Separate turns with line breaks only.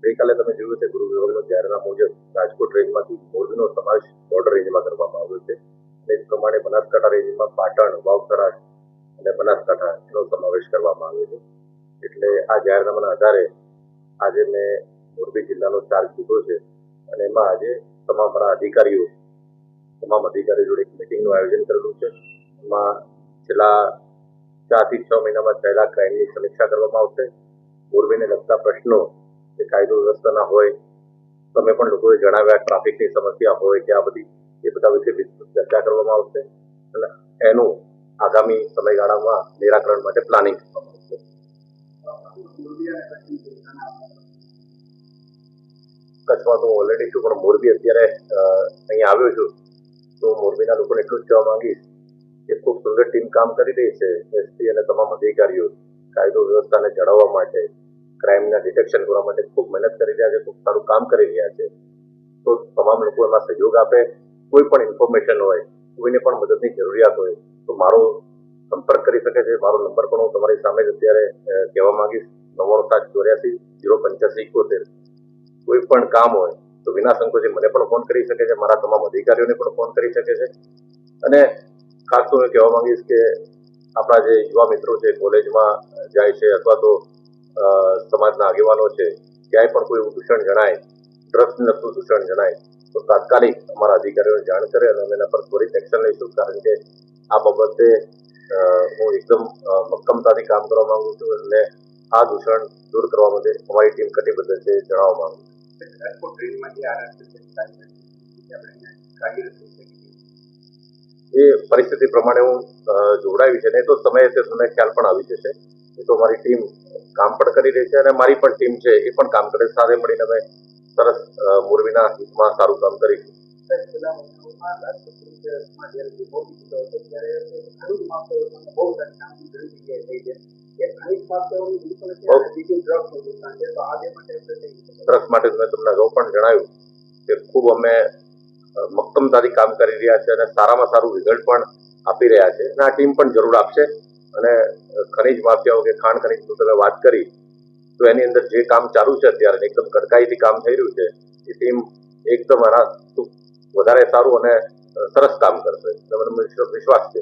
ગઈકાલે તમે જોયું છે ગૃહ વિભાગનું જાહેરનામા મુજબ રાજકોટ રેન્જમાંથી મોરબીનો સમાવેશ બોર્ડર રેન્જમાં કરવામાં આવ્યો છે. એ જ પ્રમાણે બનાસકાંઠા રેન્જમાં પાટણ, વાવ-થરાદ અને બનાસકાંઠા એનો સમાવેશ કરવામાં આવ્યો છે. એટલે આ જાહેરનામાના આધારે આજે મેં મોરબી જિલ્લાનો ચાર્જ લીધો છે અને એમાં આજે તમામ મારા અધિકારીઓ જોડે એક મિટિંગનું આયોજન કરેલું છે. એમાં છેલ્લા 4 થી 6 મહિનામાં થયેલા ક્રાઇમની સમીક્ષા કરવામાં આવશે. મોરબીને લગતા પ્રશ્નો જે કાયદો વ્યવસ્થાના હોય, તમે પણ લોકોએ જણાવ્યા ટ્રાફિકની સમસ્યા હોય કે આ બધી એ બધા વિશે વિસ્તૃત ચર્ચા કરવામાં આવશે અને એનું આગામી સમયગાળામાં નિરાકરણ માટે પ્લાનિંગ કરવામાં આવશે. કચ્છમાં તો ઓલરેડી છું, પણ મોરબી અત્યારે અહીંયા આવ્યો છું તો મોરબીના લોકોને એટલું જ કહેવા માંગીશ કે ખૂબ સુંદર ટીમ કામ કરી રહી છે. એસપી અને તમામ અધિકારીઓ કાયદો વ્યવસ્થાને જાળવવા માટે, ક્રાઇમના ડિટેક્શન કરવા માટે ખૂબ મહેનત કરી રહ્યા છે, ખૂબ સારું કામ કરી રહ્યા છે. તો તમામ લોકો એમાં સહયોગ આપે. કોઈ પણ ઇન્ફોર્મેશન હોય, કોઈને પણ મદદની જરૂરિયાત હોય તો મારો સંપર્ક કરી શકે છે. મારો નંબર પણ હું તમારી સામે જ અત્યારે કહેવા માંગીશ, 9984 085 71. કોઈ પણ કામ હોય તો વિના સંકોચે મને પણ ફોન કરી શકે છે, મારા તમામ અધિકારીઓને પણ ફોન કરી શકે છે. અને ખાસ તો હું કહેવા માંગીશ કે આપણા જે યુવા મિત્રો છે, કોલેજમાં જાય છે અથવા તો સમાજના આગેવાનો છે, ક્યાંય પણ કોઈ એવું દૂષણ જણાય, ડ્રગ્સને લગતું દૂષણ જણાય તો તાત્કાલિક અમારા અધિકારીઓને જાણ કરે અને અમે એના પર ત્વરિત એક્શન લઈશું. કારણ કે આ બાબતે હું એકદમ મક્કમતાથી કામ કરવા માંગુ છું અને આ દૂષણ દૂર કરવા માટે અમારી ટીમ કટિબદ્ધ છે જણાવવા માંગુ છું. એ પરિસ્થિતિ પ્રમાણે હું જોડાવી છે ને તો સમયે તમને ખ્યાલ પણ આવી જશે. એ તો મારી ટીમ કામ પણ કરી રહી છે અને મારી પણ ટીમ છે એ પણ કામ કરે. સાથે મળીને અમે સરસ મોરબીના હિતમાં સારું કામ કરીશું. સરસ માટે મેં તમને અગાઉ પણ જણાવ્યું કે ખૂબ અમે મક્કમતાથી કામ કરી રહ્યા છે અને સારામાં સારું રિઝલ્ટ પણ આપી રહ્યા છે અને આ ટીમ પણ જરૂર આપશે. અને ખનીજ માફિયાઓ કે ખાણ ખનીજનું તમે વાત કરી તો એની અંદર જે કામ ચાલુ છે અત્યારે એકદમ કડકાઈથી કામ થઈ રહ્યું છે. એ ટીમ એકદમ વધારે સારું અને સરસ કામ કરશે. મને વિશ્વાસ છે.